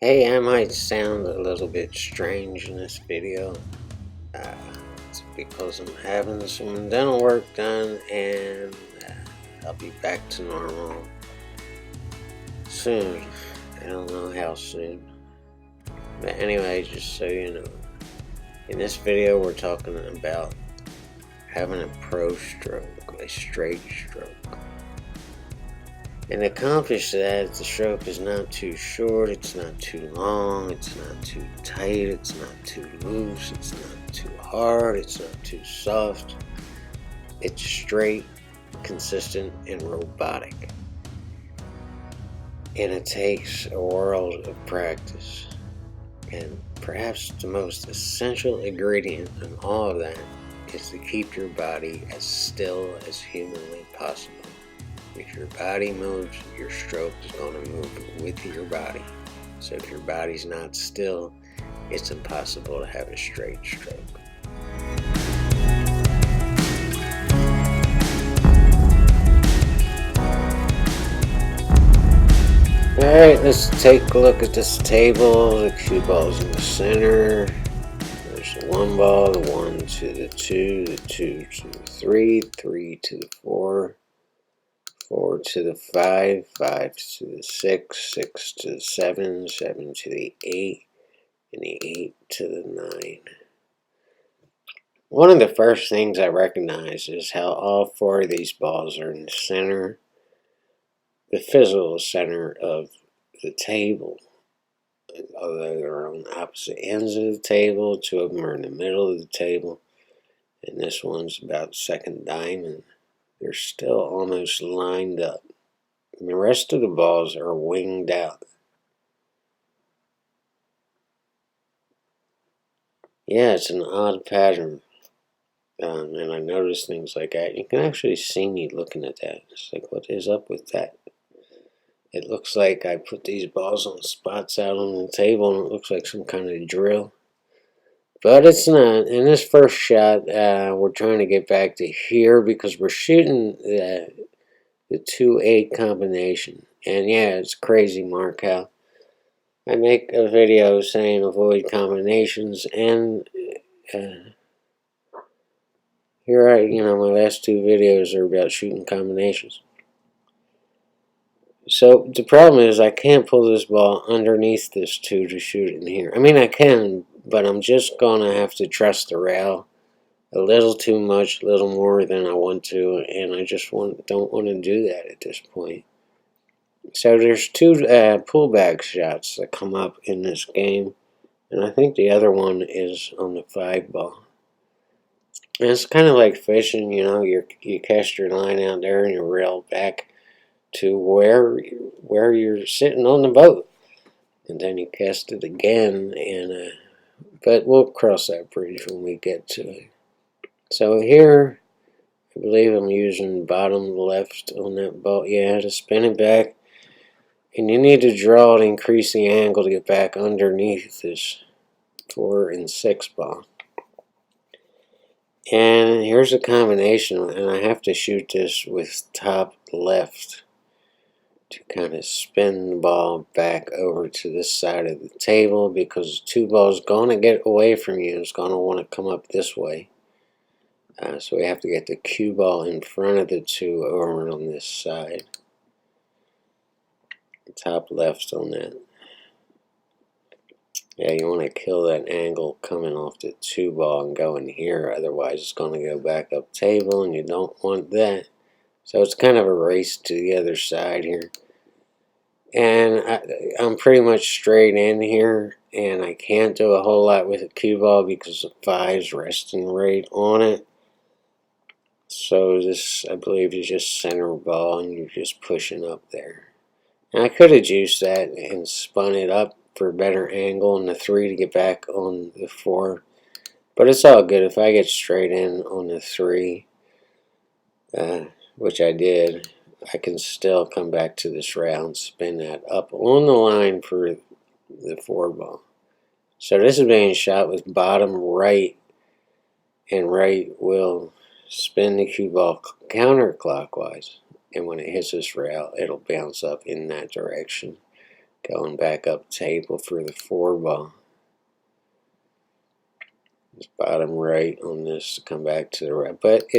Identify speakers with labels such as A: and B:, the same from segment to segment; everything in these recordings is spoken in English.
A: Hey, I might sound a little bit strange in this video. Uh, it's because I'm having some dental work done and I'll be back to normal soon. I don't know how soon. But anyway, just so you know, in this video we're talking about having a pro stroke, a straight stroke. And to accomplish that, the stroke is not too short, it's not too long, it's not too tight, it's not too loose, it's not too hard, it's not too soft. It's straight, consistent, and robotic. And it takes a world of practice. And perhaps the most essential ingredient in all of that is to keep your body as still as humanly possible. If your body moves, your stroke is going to move with your body. So if your body's not still, it's impossible to have a straight stroke. Alright, let's take a look at this table. The cue ball's in the center. There's the 1 ball, the 1 to the 2, the 2 to the 3, 3 to the 4. 4 to the 5, 5 to the 6, 6 to the 7, 7 to the 8, and the 8 to the 9. One of the first things I recognize is how all 4 of these balls are in the center, the physical center of the table. Although they're on opposite ends of the table, 2 of them are in the middle of the table, and this one's about second diamond. They're still almost lined up. And the rest of the balls are winged out. Yeah, it's an odd pattern. And I notice things like that. You can actually see me looking at that. It's like, what is up with that? It looks like I put these balls on spots out on the table, and it looks like some kind of drill. But it's not. In this first shot, we're trying to get back to here because we're shooting the 2-8 combination. And yeah, it's crazy, Mark, how I make a video saying avoid combinations, and here my last 2 videos are about shooting combinations. So the problem is I can't pull this ball underneath this 2 to shoot it in here. I mean, I can, but I'm just going to have to trust the rail a little too much, a little more than I want to, and I just don't want to do that at this point. So there's 2 pullback shots that come up in this game, and I think the other one is on the 5 ball. And it's kind of like fishing, you cast your line out there and you reel back to where you're sitting on the boat, and then you cast it again, and but we'll cross that bridge when we get to it. So here, I believe I'm using bottom left on that ball. Yeah, to spin it back. And you need to draw to increase the angle to get back underneath this 4 and 6 ball. And here's a combination, and I have to shoot this with top left to kind of spin the ball back over to this side of the table, because 2 balls going to get away from you. It's going to want to come up this way. So we have to get the cue ball in front of the 2 over on this side. Top left on that. Yeah, you want to kill that angle coming off the 2 ball and going here, otherwise it's going to go back up table, and you don't want that. So it's kind of a race to the other side here. And I'm pretty much straight in here, and I can't do a whole lot with the cue ball because the 5's resting right on it. So this, I believe, is just center ball, and you're just pushing up there. And I could have juiced that and spun it up for a better angle on the 3 to get back on the 4. But it's all good. If I get straight in on the 3, which I did, I can still come back to this rail and spin that up on the line for the 4 ball. So this is being shot with bottom right, and right will spin the cue ball counterclockwise. And when it hits this rail, it'll bounce up in that direction. Going back up table for the 4 ball. It's bottom right on this to come back to the right. But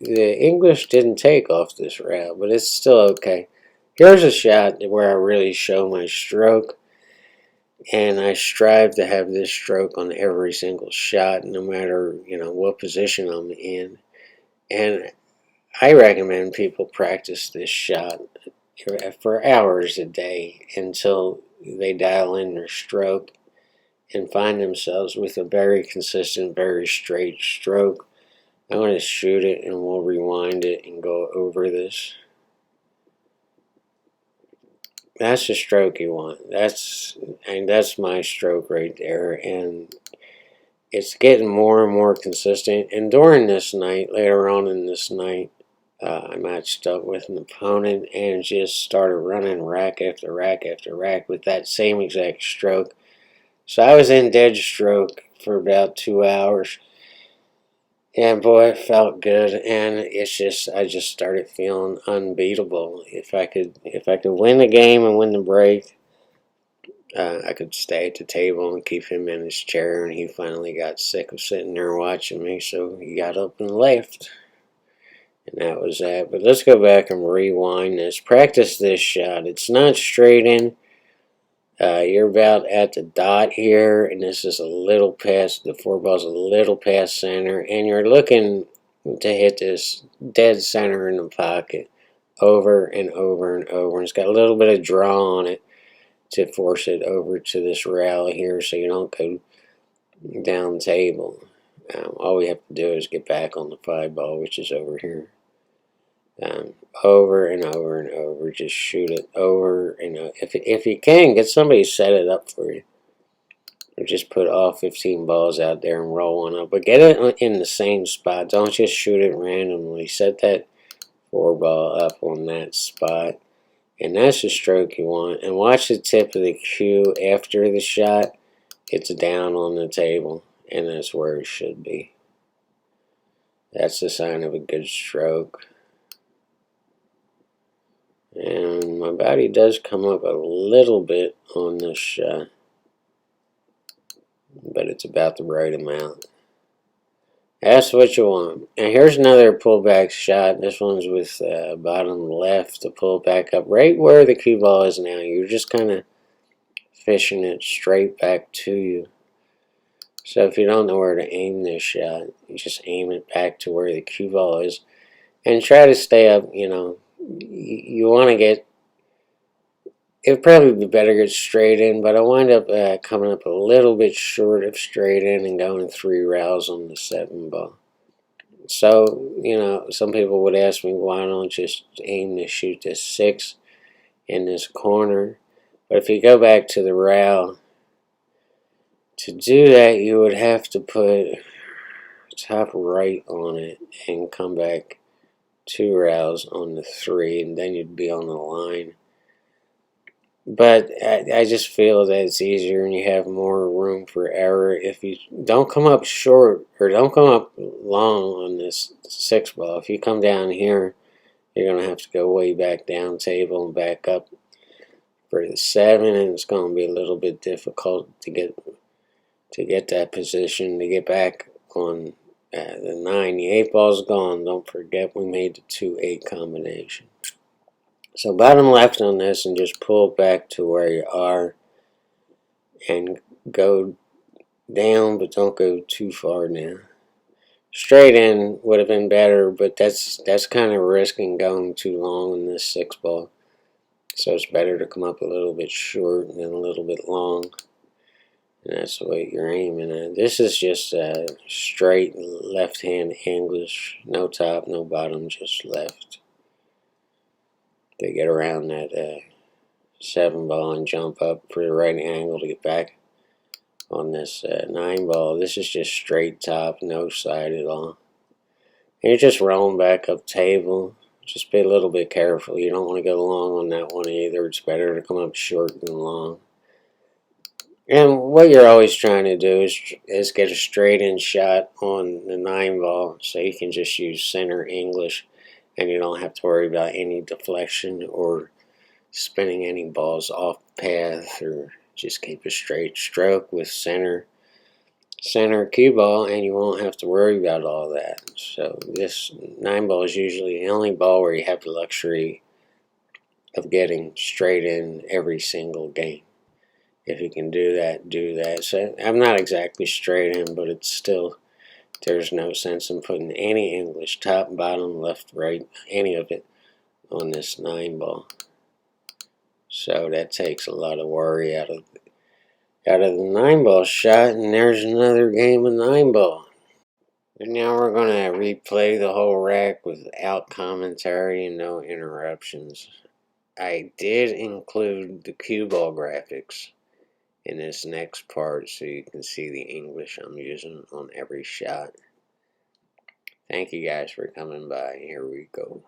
A: the English didn't take off this route, but it's still okay. Here's a shot where I really show my stroke. And I strive to have this stroke on every single shot, no matter, what position I'm in. And I recommend people practice this shot for hours a day until they dial in their stroke and find themselves with a very consistent, very straight stroke. I'm going to shoot it and we'll rewind it and go over this. That's the stroke you want. That's my stroke right there, and it's getting more and more consistent. And during this night, later on in this night, I matched up with an opponent and just started running rack after rack after rack with that same exact stroke. So I was in dead stroke for about 2 hours. And boy, it felt good, and I just started feeling unbeatable. If I could win the game and win the break, I could stay at the table and keep him in his chair, and he finally got sick of sitting there watching me, so he got up and left. And that was that. But let's go back and rewind this. Practice this shot. It's not straight in. You're about at the dot here, and this is a little past, the 4 ball's a little past center, and you're looking to hit this dead center in the pocket over and over and over. And it's got a little bit of draw on it to force it over to this rally here so you don't go down table. All we have to do is get back on the 5 ball, which is over here. Over and over and over, just shoot it over and over. If you can, get somebody to set it up for you, or just put all 15 balls out there and roll one up, but get it in the same spot. Don't just shoot it randomly. Set that 4 ball up on that spot, and that's the stroke you want. And watch the tip of the cue after the shot. It's down on the table, and that's where it should be. That's the sign of a good stroke. And my body does come up a little bit on this shot, but it's about the right amount. That's what you want. And here's another pullback shot. This one's with bottom left to pull back up right where the cue ball is now. You're just kind of fishing it straight back to you. So if you don't know where to aim this shot, you just aim it back to where the cue ball is. And try to stay up, you want to get, it would probably be better to get straight in, but I wind up coming up a little bit short of straight in and going 3 rounds on the 7 ball. So, some people would ask me, why don't you just aim to shoot this 6 in this corner? But if you go back to the row, to do that, you would have to put top right on it and come back 2 rows on the 3, and then you'd be on the line. But I just feel that it's easier and you have more room for error if you don't come up short or don't come up long on this 6 ball. If you come down here, you're going to have to go way back down table and back up for the 7, and it's going to be a little bit difficult to get that position, to get back on the 9. The 8 ball's gone. Don't forget we made the 2-8 combination. So bottom left on this, and just pull back to where you are and go down, but don't go too far down. Straight in would have been better, but that's kind of risking going too long in this 6 ball. So it's better to come up a little bit short and then a little bit long. And that's what you're aiming at. This is just straight left-hand English. No top, no bottom, just left. To get around that 7 ball and jump up for the right angle to get back on this 9 ball. This is just straight top, no side at all. And you're just rolling back up table. Just be a little bit careful. You don't want to go long on that one either. It's better to come up short than long. And what you're always trying to do is get a straight in shot on the 9 ball, so you can just use center English and you don't have to worry about any deflection or spinning any balls off path, or just keep a straight stroke with center cue ball, and you won't have to worry about all that. So this 9 ball is usually the only ball where you have the luxury of getting straight in every single game. If you can do that, do that. So I'm not exactly straight in, but it's still, there's no sense in putting any English, top, bottom, left, right, any of it on this 9 ball. So that takes a lot of worry out of the 9 ball shot, and there's another game of 9 ball. And now we're going to replay the whole rack without commentary and no interruptions. I did include the cue ball graphics in this next part so you can see the English I'm using on every shot. Thank you guys for coming by. Here we go.